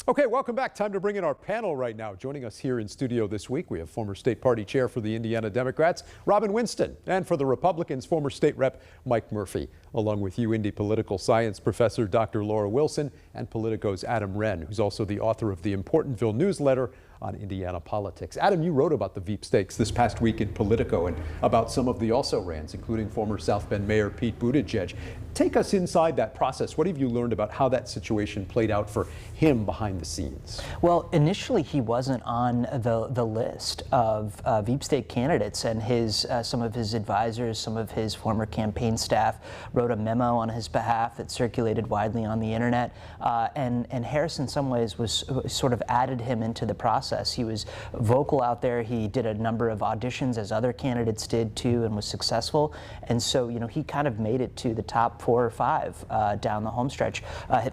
Okay, welcome back. Time to bring in our panel right now. Joining us here in studio this week, we have former state party chair for the Indiana Democrats, Robin Winston, and for the Republicans, former state rep Mike Murphy, along with you, Indy political science professor Dr. Laura Wilson, and Politico's Adam Wren, who's also the author of the Importantville newsletter on Indiana politics. Adam, you wrote about the Veep stakes this past week in Politico and about some of the also-rans, including former South Bend Mayor Pete Buttigieg. Take us inside that process. What have you learned about how that situation played out for him behind the scenes? Well, initially he wasn't on the list of Veep stake candidates, and some of his advisors, some of his former campaign staff wrote a memo on his behalf that circulated widely on the internet, and Harris in some ways was sort of added him into the process. He was vocal out there. He did a number of auditions, as other candidates did too, and was successful. And so, you know, he kind of made it to the top 4 or 5 down the home stretch.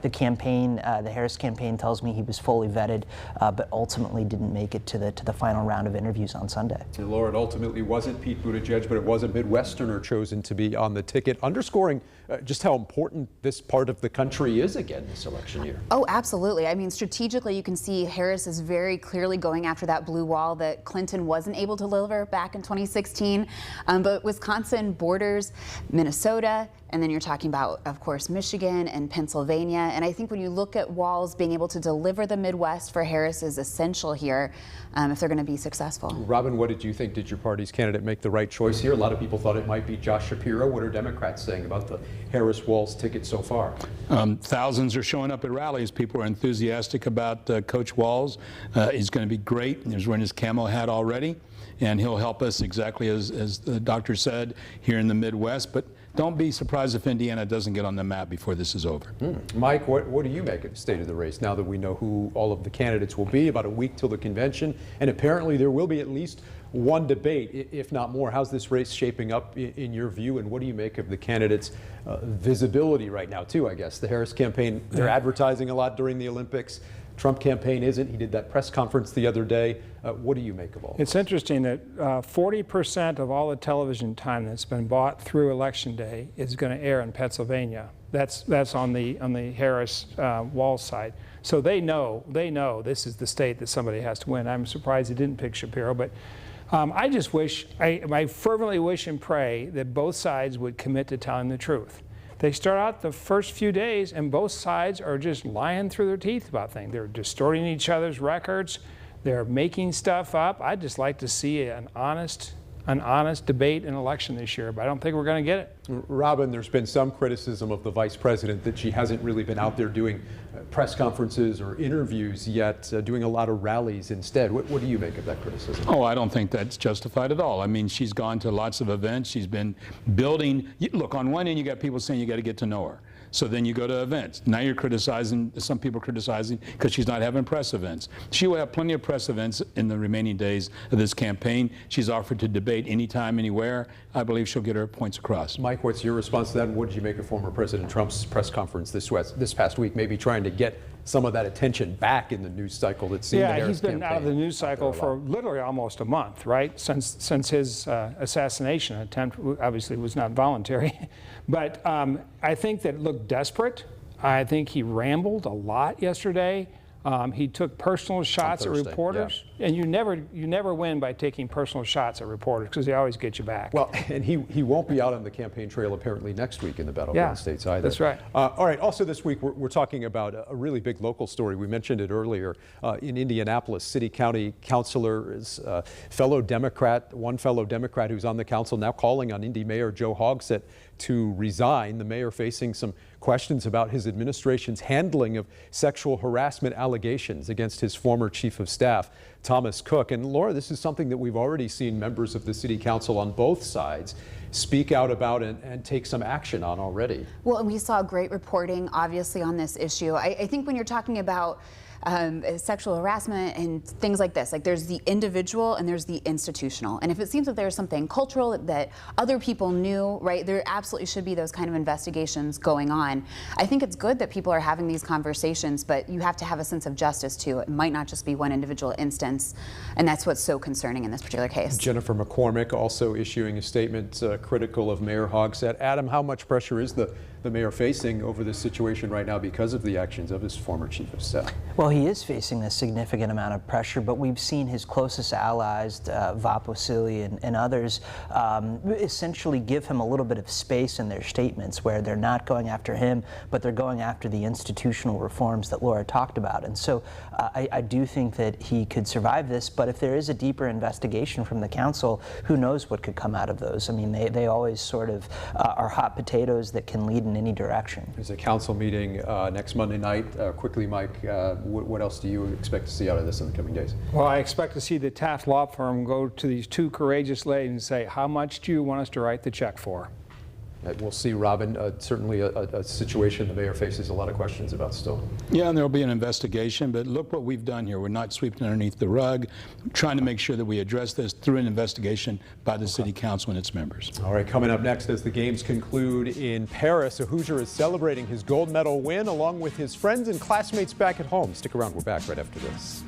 The campaign, the Harris campaign, tells me he was fully vetted, but ultimately didn't make it to the final round of interviews on Sunday. And Laura, it ultimately wasn't Pete Buttigieg, but it was a Midwesterner chosen to be on the ticket, underscoring just how important this part of the country is again this election year. Oh, absolutely. I mean, strategically, you can see Harris is very clearly going after that blue wall that Clinton wasn't able to deliver back in 2016. But Wisconsin borders Minnesota, and then you're talking about, of course, Michigan and Pennsylvania. And I think when you look at Walz, being able to deliver the Midwest for Harris is essential here if they're going to be successful. Robin, what did you think? Did your party's candidate make the right choice here? A lot of people thought it might be Josh Shapiro. What are Democrats saying about the Harris-Walz ticket so far? Thousands are showing up at rallies. People are enthusiastic about Coach Walz. He's going to be great. He's wearing his camo hat already, and he'll help us exactly as the doctor said here in the Midwest. But don't be surprised if Indiana doesn't get on the map before this is over. Mike, what do you make of the state of the race now that we know who all of the candidates will be? About a week till the convention, and apparently there will be at least one debate, if not more. How's this race shaping up in your view, and what do you make of the candidates' visibility right now too, I guess? The Harris campaign, they're advertising a lot during the Olympics. Trump campaign isn't. He did that press conference the other day. What do you make of all this? It's interesting that 40% of all the television time that's been bought through Election Day is going to air in Pennsylvania. That's on the Harris Walz side. So they know this is the state that somebody has to win. I'm surprised he didn't pick Shapiro, but I just wish, I fervently wish and pray that both sides would commit to telling the truth. They start out the first few days and both sides are just lying through their teeth about things. They're distorting each other's records. They're making stuff up. I'd just like to see an honest debate and election this year, but I don't think we're going to get it. Robin, there's been some criticism of the vice president that she hasn't really been out there doing press conferences or interviews yet, doing a lot of rallies instead. What do you make of that criticism? Oh, I don't think that's justified at all. I mean, she's gone to lots of events. She's been building. Look, on one end, you got people saying you got to get to know her. So then you go to events. Now you're criticizing, some people criticizing because she's not having press events. She will have plenty of press events in the remaining days of this campaign. She's offered to debate anytime, anywhere. I believe she'll get her points across. Mike, what's your response to that? And what did you make of former President Trump's press conference this past week, maybe trying to get some of that attention back in the news cycle that's seen the Harris he's been campaign out of the news cycle for literally almost a month, right? Since his assassination attempt, obviously was not voluntary. But I think that it looked desperate. I think he rambled a lot yesterday. He took personal shots at reporters, and you never win by taking personal shots at reporters because they always get you back. Well, and he won't be out on the campaign trail apparently next week in the battleground states either. That's right. All right. Also this week we're talking about a really big local story. We mentioned it earlier in Indianapolis. City County Councilor is one fellow Democrat who's on the council now calling on Indy Mayor Joe Hogsett to resign. The mayor facing some questions about his administration's handling of sexual harassment allegations against his former chief of staff, Thomas Cook. And Laura, this is something that we've already seen members of the city council on both sides speak out about and take some action on already. Well, and we saw great reporting, obviously, on this issue. I think when you're talking about sexual harassment and things like this, like there's the individual and there's the institutional. And if it seems that there's something cultural that other people knew, right, there absolutely should be those kind of investigations going on. I think it's good that people are having these conversations, but you have to have a sense of justice too. It might not just be one individual instance, and that's what's so concerning in this particular case. Jennifer McCormick also issuing a statement critical of Mayor Hogsett. Adam, how much pressure is the the mayor facing over this situation right now because of the actions of his former chief of staff? Well, he is facing a significant amount of pressure, but we've seen his closest allies, Vop Vasili and others, essentially give him a little bit of space in their statements where they're not going after him, but they're going after the institutional reforms that Laura talked about. And so I do think that he could survive this, but if there is a deeper investigation from the council, who knows what could come out of those? I mean, they always sort of are hot potatoes that can lead in any direction. There's a council meeting next Monday night. Quickly, Mike, what else do you expect to see out of this in the coming days? Well, I expect to see the Taft Law Firm go to these two courageous ladies and say, how much do you want us to write the check for? We'll see, Robin. Certainly a situation the mayor faces a lot of questions about still. Yeah, and there'll be an investigation, but look what we've done here. We're not sweeping underneath the rug, trying to make sure that we address this through an investigation by the city council and its members. All right, coming up next, as the games conclude in Paris, a Hoosier is celebrating his gold medal win along with his friends and classmates back at home. Stick around, we're back right after this.